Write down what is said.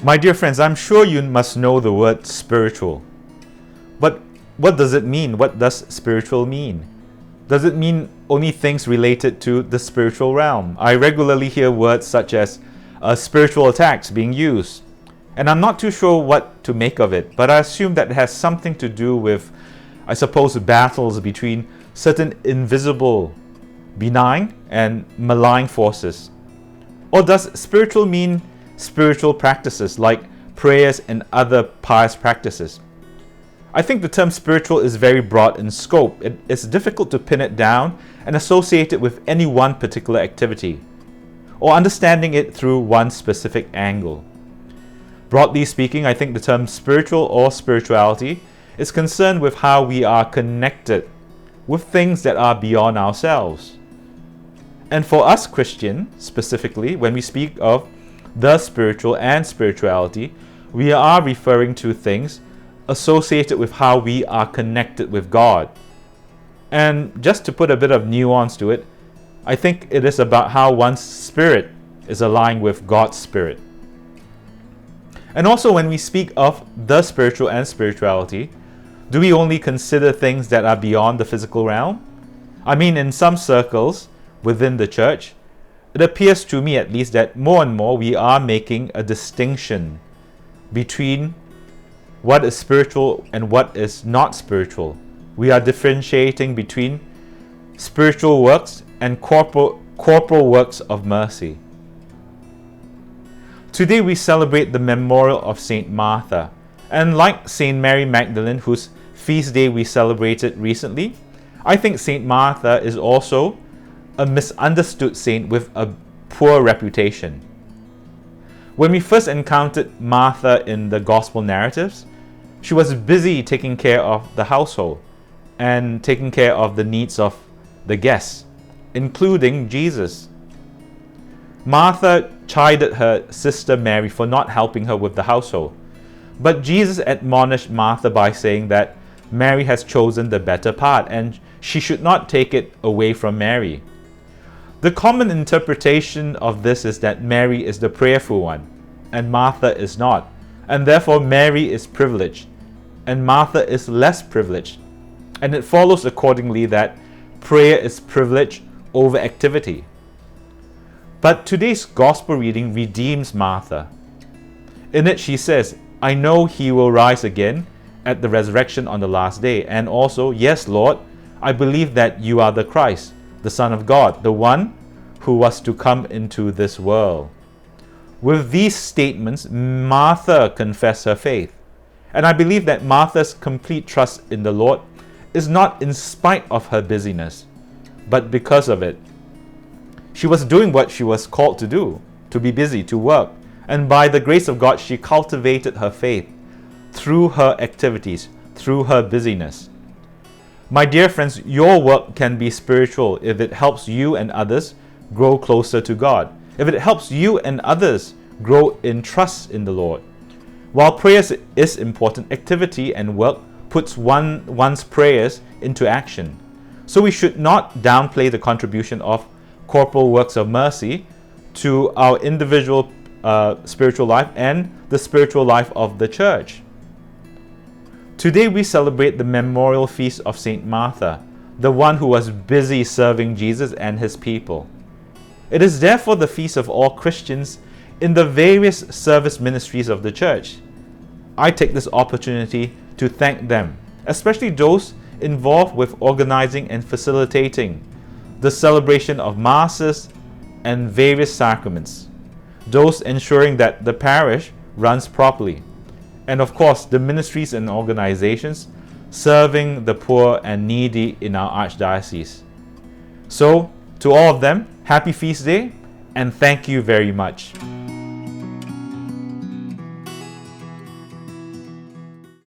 My dear friends, I'm sure you must know the word spiritual. But what does it mean? What does spiritual mean? Does it mean only things related to the spiritual realm? I regularly hear words such as spiritual attacks being used. And I'm not too sure what to make of it, but I assume that it has something to do with, I suppose, battles between certain invisible, benign, and malign forces. Or does spiritual mean spiritual practices like prayers and other pious practices? I think the term spiritual is very broad in scope. It's difficult to pin it down and associate it with any one particular activity, or understanding it through one specific angle. Broadly speaking, I think the term spiritual or spirituality is concerned with how we are connected with things that are beyond ourselves. And for us Christians, specifically, when we speak of the spiritual and spirituality, we are referring to things associated with how we are connected with God. And just to put a bit of nuance to it, I think it is about how one's spirit is aligned with God's spirit. And also, when we speak of the spiritual and spirituality, do we only consider things that are beyond the physical realm? I mean, in some circles within the church, it appears to me at least that more and more we are making a distinction between what is spiritual and what is not spiritual. We are differentiating between spiritual works and corporal works of mercy. Today we celebrate the memorial of Saint Martha, and like Saint Mary Magdalene, whose feast day we celebrated recently, I think Saint Martha is also a misunderstood saint with a poor reputation. When we first encountered Martha in the gospel narratives, she was busy taking care of the household and taking care of the needs of the guests, including Jesus. Martha chided her sister Mary for not helping her with the household, but Jesus admonished Martha by saying that Mary has chosen the better part and she should not take it away from Mary. The common interpretation of this is that Mary is the prayerful one and Martha is not, and therefore Mary is privileged and Martha is less privileged, and it follows accordingly that prayer is privilege over activity. But today's gospel reading redeems Martha. In it she says, "I know he will rise again at the resurrection on the last day," and also, "Yes, Lord, I believe that you are the Christ, the Son of God, the one who was to come into this world." With these statements, Martha confessed her faith. And I believe that Martha's complete trust in the Lord is not in spite of her busyness, but because of it. She was doing what she was called to do, to be busy, to work. And by the grace of God, she cultivated her faith through her activities, through her busyness. My dear friends, your work can be spiritual if it helps you and others grow closer to God, if it helps you and others grow in trust in the Lord. While prayers is important, activity and work puts one's prayers into action. So we should not downplay the contribution of corporal works of mercy to our individual spiritual life and the spiritual life of the church. Today we celebrate the memorial feast of Saint Martha, the one who was busy serving Jesus and his people. It is therefore the feast of all Christians in the various service ministries of the church. I take this opportunity to thank them, especially those involved with organizing and facilitating the celebration of masses and various sacraments, those ensuring that the parish runs properly, and of course the ministries and organizations serving the poor and needy in our archdiocese. So, to all of them, happy feast day and thank you very much.